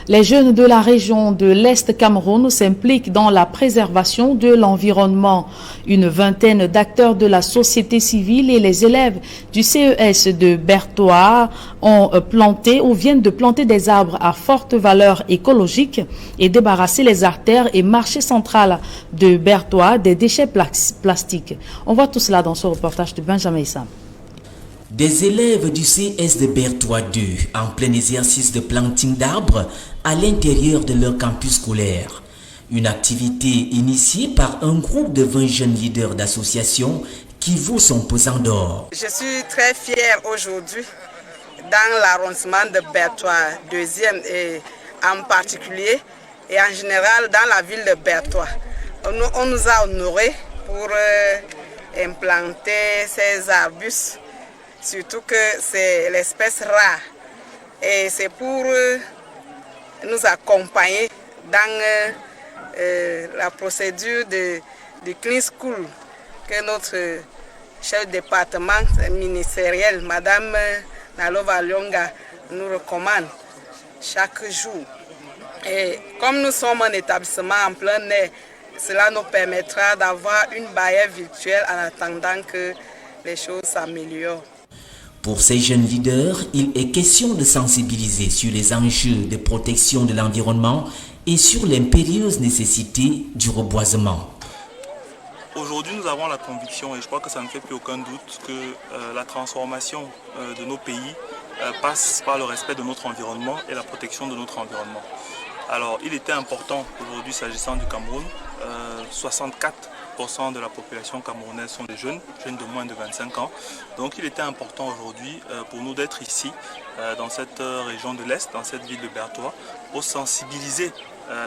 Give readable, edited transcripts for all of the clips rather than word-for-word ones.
Les jeunes de la région de l'Est Cameroun s'impliquent dans la préservation de l'environnement. Une vingtaine d'acteurs de la société civile et les élèves du CES de Bertoua ont planté ou viennent de planter des arbres à forte valeur écologique et débarrasser les artères et marchés centrales de Bertoua des déchets plastiques. On voit tout cela dans ce reportage de Benjamin Issam. Des élèves du CS de Bertoua 2 en plein exercice de planting d'arbres à l'intérieur de leur campus scolaire. Une activité initiée par un groupe de 20 jeunes leaders d'associations qui vaut son pesant d'or. Je suis très fière aujourd'hui dans l'arrondissement de Bertoua 2e et en particulier et en général dans la ville de Bertoua. On nous a honorés pour implanter ces arbustes. Surtout que c'est l'espèce rare et c'est pour nous accompagner dans la procédure de Clean School que notre chef de département ministériel, Madame Nalova Lyonga, nous recommande chaque jour. Et comme nous sommes un établissement en plein air, cela nous permettra d'avoir une barrière virtuelle en attendant que les choses s'améliorent. Pour ces jeunes leaders, il est question de sensibiliser sur les enjeux de protection de l'environnement et sur l'impérieuse nécessité du reboisement. Aujourd'hui, nous avons la conviction, et je crois que ça ne fait plus aucun doute, que la transformation de nos pays passe par le respect de notre environnement et la protection de notre environnement. Alors, il était important aujourd'hui, s'agissant du Cameroun, 64% de la population camerounaise sont des jeunes de moins de 25 ans. Donc il était important aujourd'hui pour nous d'être ici, dans cette région de l'Est, dans cette ville de Bertoua, pour sensibiliser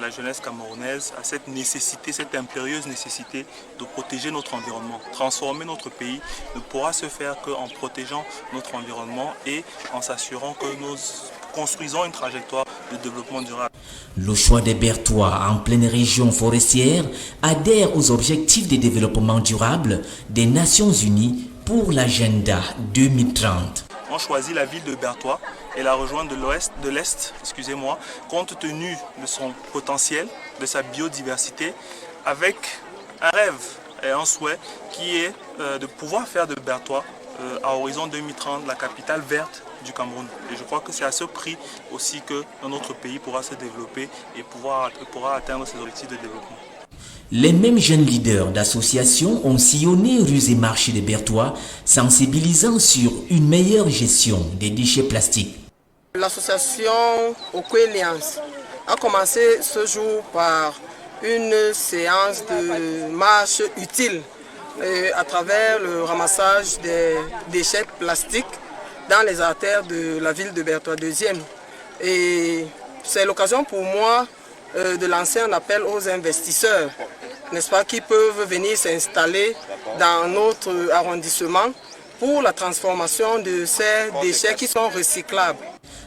la jeunesse camerounaise à cette nécessité, cette impérieuse nécessité de protéger notre environnement. Transformer notre pays ne pourra se faire qu'en protégeant notre environnement et en s'assurant que nous construisons une trajectoire de développement durable. Le choix des Bertoua en pleine région forestière adhère aux objectifs de développement durable des Nations Unies pour l'agenda 2030. On choisit la ville de Bertoua et la rejoindre de l'Est, compte tenu de son potentiel, de sa biodiversité, avec un rêve et un souhait qui est de pouvoir faire de Bertoua à horizon 2030 la capitale verte du Cameroun. Et je crois que c'est à ce prix aussi que notre pays pourra se développer et pourra atteindre ses objectifs de développement. Les mêmes jeunes leaders d'associations ont sillonné rues et marchés de Bertoua, sensibilisant sur une meilleure gestion des déchets plastiques. L'association Okwelians a commencé ce jour par une séance de marche utile à travers le ramassage des déchets plastiques dans les artères de la ville de Bertoua 2e. Et c'est l'occasion pour moi de lancer un appel aux investisseurs, n'est-ce pas, qui peuvent venir s'installer dans notre arrondissement pour la transformation de ces déchets qui sont recyclables.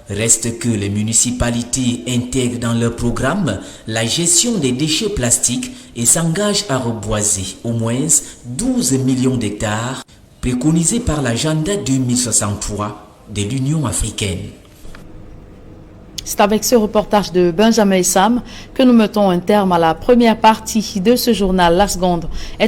Reste que les municipalités intègrent dans leur programme la gestion des déchets plastiques et s'engagent à reboiser au moins 12 millions d'hectares préconisés par l'agenda 2063 de l'Union africaine. C'est avec ce reportage de Benjamin Issam que nous mettons un terme à la première partie de ce journal. La seconde est